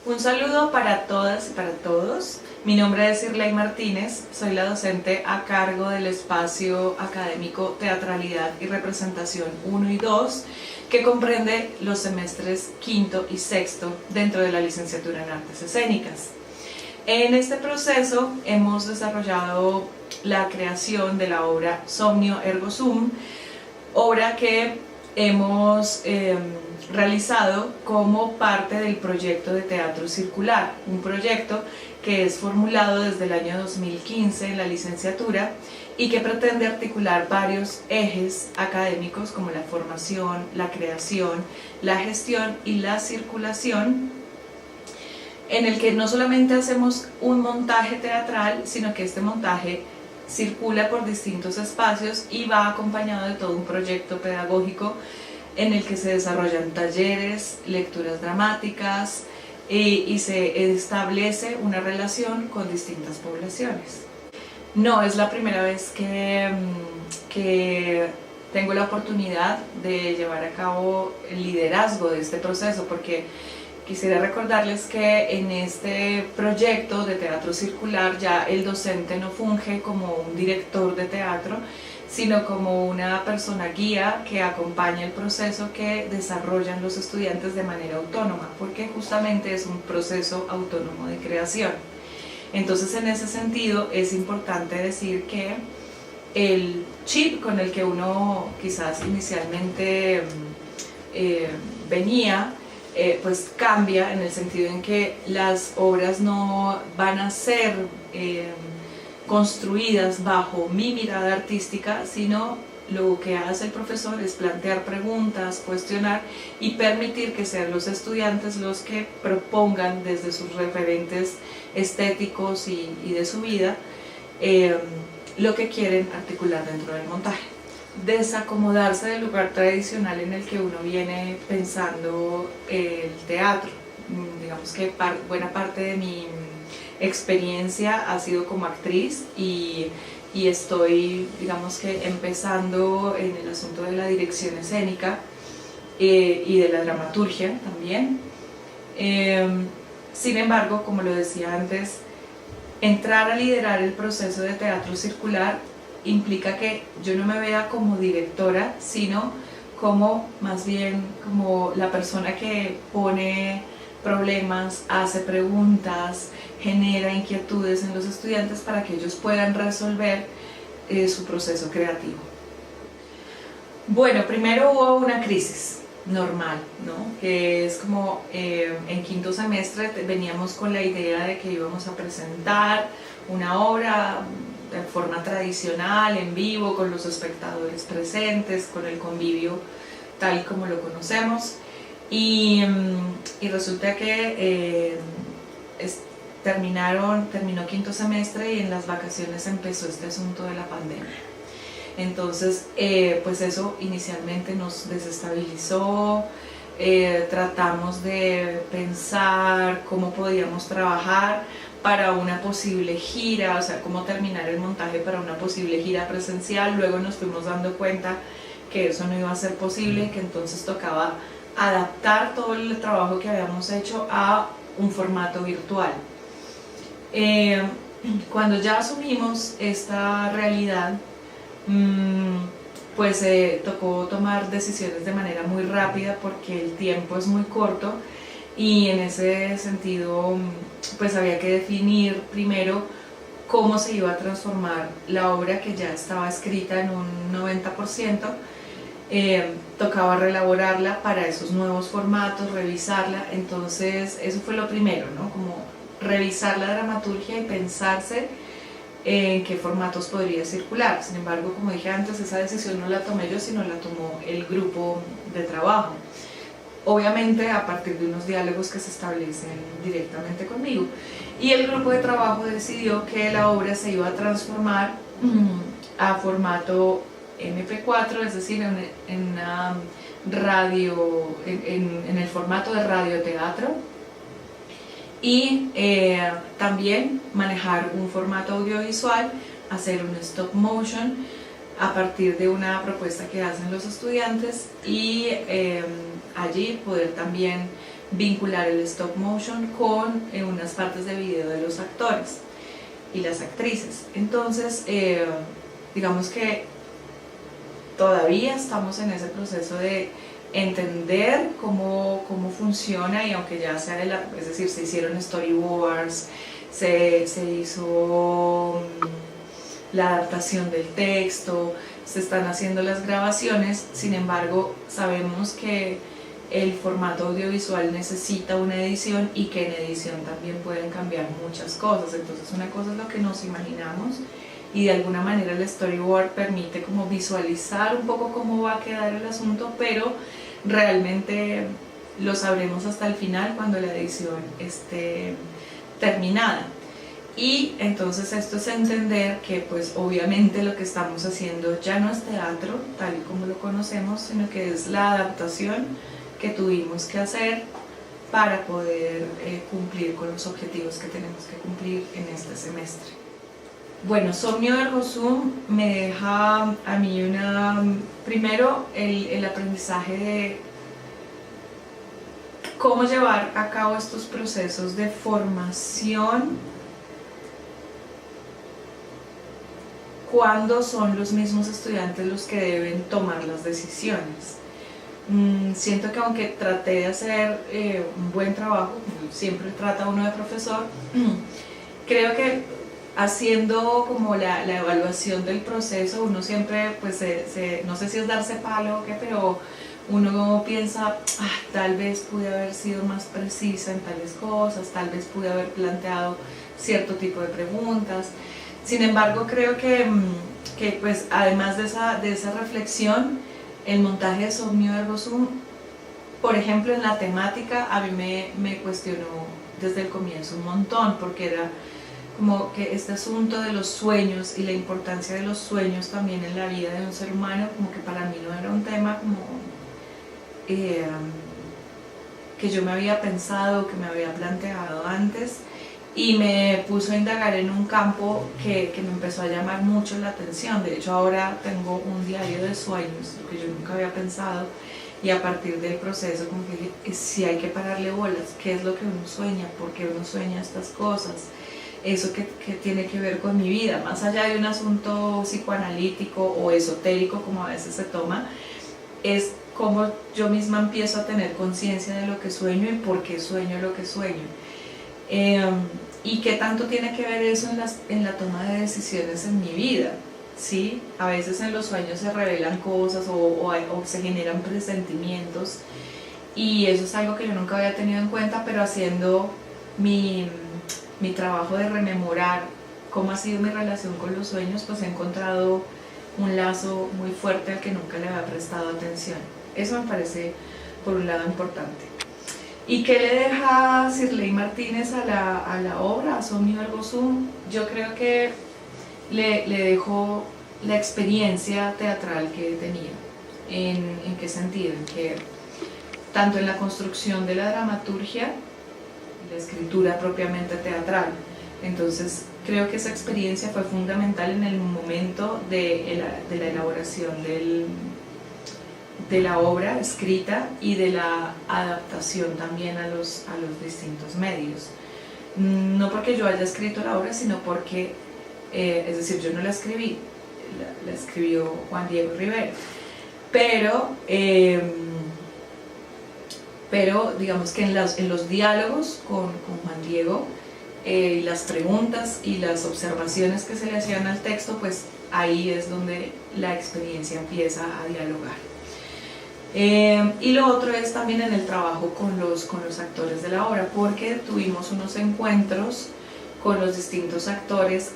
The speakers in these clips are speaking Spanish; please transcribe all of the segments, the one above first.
Un saludo para todas y para todos. Mi nombre es Irley Martínez, soy la docente a cargo del espacio académico Teatralidad y Representación 1 y 2, que comprende los semestres quinto y sexto dentro de la licenciatura en Artes Escénicas. En este proceso hemos desarrollado la creación de la obra Somnio Ergo Sum, obra que hemos realizado como parte del proyecto de teatro circular, un proyecto que es formulado desde el año 2015 en la licenciatura y que pretende articular varios ejes académicos como la formación, la creación, la gestión y la circulación, en el que no solamente hacemos un montaje teatral, sino que este montaje circula por distintos espacios y va acompañado de todo un proyecto pedagógico en el que se desarrollan talleres, lecturas dramáticas y se establece una relación con distintas poblaciones. No es la primera vez que tengo la oportunidad de llevar a cabo el liderazgo de este proceso, porque quisiera recordarles que en este proyecto de teatro circular ya el docente no funge como un director de teatro, sino como una persona guía que acompaña el proceso que desarrollan los estudiantes de manera autónoma, porque justamente es un proceso autónomo de creación. Entonces, en ese sentido, es importante decir que el chip con el que uno quizás inicialmente venía, pues cambia en el sentido en que las obras no van a ser construidas bajo mi mirada artística, sino lo que hace el profesor es plantear preguntas, cuestionar y permitir que sean los estudiantes los que propongan desde sus referentes estéticos y de su vida lo que quieren articular dentro del montaje. Desacomodarse del lugar tradicional en el que uno viene pensando el teatro. Digamos que buena parte de mi experiencia ha sido como actriz y estoy, digamos que, empezando en el asunto de la dirección escénica y de la dramaturgia también. Sin embargo, como lo decía antes, entrar a liderar el proceso de teatro circular implica que yo no me vea como directora, sino como más bien como la persona que pone problemas, hace preguntas, genera inquietudes en los estudiantes para que ellos puedan resolver su proceso creativo. Bueno, primero hubo una crisis normal, ¿no? Que es como en quinto semestre veníamos con la idea de que íbamos a presentar una obra de forma tradicional, en vivo, con los espectadores presentes, con el convivio tal como lo conocemos, y resulta que terminó quinto semestre y en las vacaciones empezó este asunto de la pandemia. Entonces, pues eso inicialmente nos desestabilizó. Tratamos de pensar cómo podíamos trabajar para una posible gira, o sea, cómo terminar el montaje para una posible gira presencial. Luego nos fuimos dando cuenta que eso no iba a ser posible y que entonces tocaba adaptar todo el trabajo que habíamos hecho a un formato virtual. Cuando ya asumimos esta realidad, pues tocó tomar decisiones de manera muy rápida porque el tiempo es muy corto y en ese sentido pues había que definir primero cómo se iba a transformar la obra que ya estaba escrita en un 90%. Tocaba reelaborarla para esos nuevos formatos, revisarla. Entonces eso fue lo primero, ¿no? Como revisar la dramaturgia y pensarse en qué formatos podría circular. Sin embargo, como dije antes, esa decisión no la tomé yo, sino la tomó el grupo de trabajo. Obviamente a partir de unos diálogos que se establecen directamente conmigo. Y el grupo de trabajo decidió que la obra se iba a transformar a formato MP4, es decir, en una radio, en el formato de radioteatro, y también manejar un formato audiovisual, hacer un stop motion a partir de una propuesta que hacen los estudiantes y allí poder también vincular el stop motion con unas partes de video de los actores y las actrices. Entonces, digamos que todavía estamos en ese proceso de entender cómo funciona, y aunque ya sea es decir, se hicieron storyboards, se hizo la adaptación del texto, se están haciendo las grabaciones, sin embargo sabemos que el formato audiovisual necesita una edición y que en edición también pueden cambiar muchas cosas. Entonces una cosa es lo que nos imaginamos y de alguna manera el storyboard permite como visualizar un poco cómo va a quedar el asunto, pero realmente lo sabremos hasta el final cuando la edición esté terminada. Y entonces esto es entender que pues obviamente lo que estamos haciendo ya no es teatro tal y como lo conocemos, sino que es la adaptación que tuvimos que hacer para poder cumplir con los objetivos que tenemos que cumplir en este semestre. Bueno, Somnio Ergo Sum me deja a mí primero el aprendizaje de cómo llevar a cabo estos procesos de formación cuando son los mismos estudiantes los que deben tomar las decisiones. Siento que aunque traté de hacer un buen trabajo, siempre trata uno de profesor, creo que haciendo como la evaluación del proceso, uno siempre, pues no sé si es darse palo o qué, pero uno piensa, tal vez pude haber sido más precisa en tales cosas, tal vez pude haber planteado cierto tipo de preguntas. Sin embargo, creo que pues, además de esa reflexión, el montaje de Somnio Ergo Sum, por ejemplo, en la temática, a mí me cuestionó desde el comienzo un montón, porque era como que este asunto de los sueños y la importancia de los sueños también en la vida de un ser humano, como que para mí no era un tema como que yo me había pensado, que me había planteado antes, y me puso a indagar en un campo que me empezó a llamar mucho la atención. De hecho, ahora tengo un diario de sueños, lo que yo nunca había pensado, y a partir del proceso como que sí hay que pararle bolas. ¿Qué es lo que uno sueña? ¿Por qué uno sueña estas cosas? Eso que tiene que ver con mi vida, más allá de un asunto psicoanalítico o esotérico como a veces se toma, es cómo yo misma empiezo a tener conciencia de lo que sueño y por qué sueño lo que sueño. Y qué tanto tiene que ver eso en la toma de decisiones en mi vida, ¿sí? A veces en los sueños se revelan cosas o se generan presentimientos, y eso es algo que yo nunca había tenido en cuenta, pero haciendo mi trabajo de rememorar cómo ha sido mi relación con los sueños, pues he encontrado un lazo muy fuerte al que nunca le había prestado atención. Eso me parece por un lado importante. ¿Y qué le deja Sirley Martínez a la obra, a Somnio Ergo Sum? Yo creo que le dejó la experiencia teatral que tenía. ¿En qué sentido? En que tanto en la construcción de la dramaturgia, la escritura propiamente teatral, entonces creo que esa experiencia fue fundamental en el momento de la elaboración de la obra escrita y de la adaptación también a los distintos medios. No porque yo haya escrito la obra, sino porque, es decir, yo no la escribí, la escribió Juan Diego Rivera, pero digamos que en los diálogos con Juan Diego, las preguntas y las observaciones que se le hacían al texto, pues ahí es donde la experiencia empieza a dialogar. Y lo otro es también en el trabajo con los actores de la obra, porque tuvimos unos encuentros con los distintos actores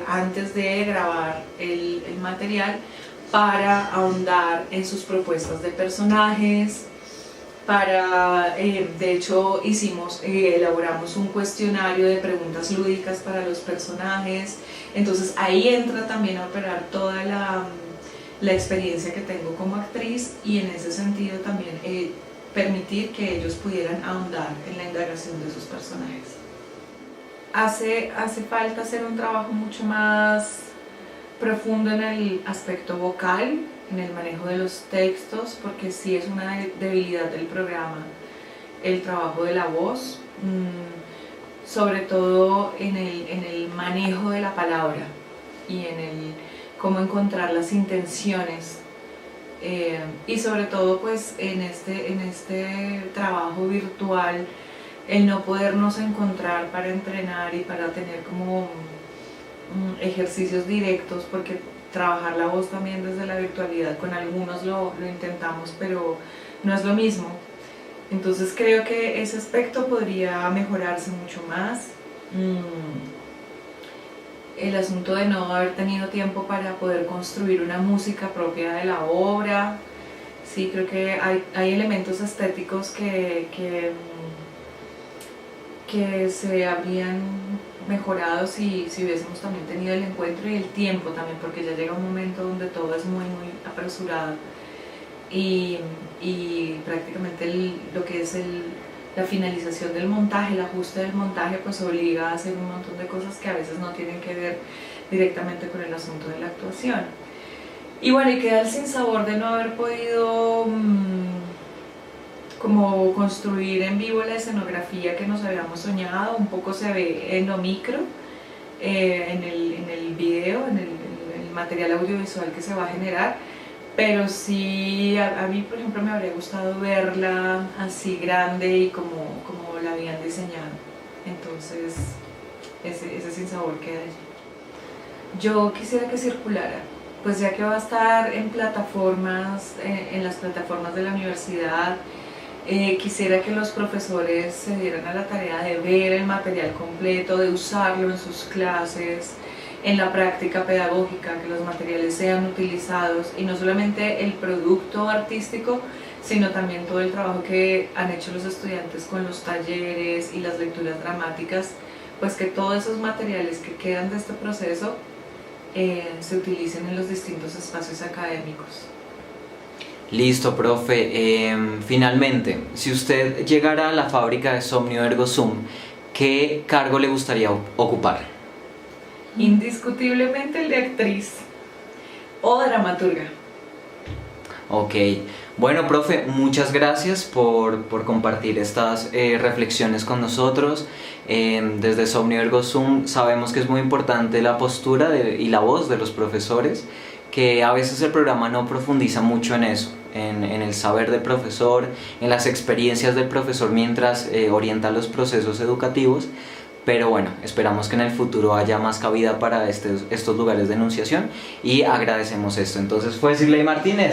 antes de grabar el material, para ahondar en sus propuestas de personajes, de hecho elaboramos un cuestionario de preguntas lúdicas para los personajes. Entonces ahí entra también a operar toda la experiencia que tengo como actriz, y en ese sentido también permitir que ellos pudieran ahondar en la indagación de sus personajes. Hace falta hacer un trabajo mucho más profundo en el aspecto vocal, en el manejo de los textos, porque sí es una debilidad del programa el trabajo de la voz, sobre todo en el manejo de la palabra y en el cómo encontrar las intenciones, y sobre todo pues en este trabajo virtual, el no podernos encontrar para entrenar y para tener como ejercicios directos, porque trabajar la voz también desde la virtualidad con algunos lo intentamos, pero no es lo mismo. Entonces creo que ese aspecto podría mejorarse mucho más. El asunto de no haber tenido tiempo para poder construir una música propia de la obra. Sí, creo que hay elementos estéticos que se habrían mejorado si hubiésemos también tenido el encuentro y el tiempo también, porque ya llega un momento donde todo es muy apresurado y prácticamente lo que es la finalización del montaje, el ajuste del montaje, pues obliga a hacer un montón de cosas que a veces no tienen que ver directamente con el asunto de la actuación. Y bueno, y queda el sinsabor de no haber podido como construir en vivo la escenografía que nos habíamos soñado. Un poco se ve en lo micro, en el video, en el material audiovisual que se va a generar, pero sí a mí, por ejemplo, me habría gustado verla así grande y como la habían diseñado. Entonces ese sinsabor queda allí. Yo quisiera que circulara, pues ya que va a estar en plataformas, en las plataformas de la universidad. Quisiera que los profesores se dieran a la tarea de ver el material completo, de usarlo en sus clases, en la práctica pedagógica, que los materiales sean utilizados, y no solamente el producto artístico, sino también todo el trabajo que han hecho los estudiantes con los talleres y las lecturas dramáticas, pues que todos esos materiales que quedan de este proceso se utilicen en los distintos espacios académicos. Listo, profe. Finalmente, si usted llegara a la fábrica de Somnio Ergo Sum, ¿qué cargo le gustaría ocupar? Indiscutiblemente el de actriz o dramaturga. Ok. Bueno, profe, muchas gracias por compartir estas reflexiones con nosotros. Desde Somnio Ergo Sum sabemos que es muy importante la postura y la voz de los profesores, que a veces el programa no profundiza mucho en eso, en el saber del profesor, en las experiencias del profesor mientras orienta los procesos educativos. Pero bueno, esperamos que en el futuro haya más cabida para estos lugares de enunciación y agradecemos esto. Entonces fue Sirley Martínez.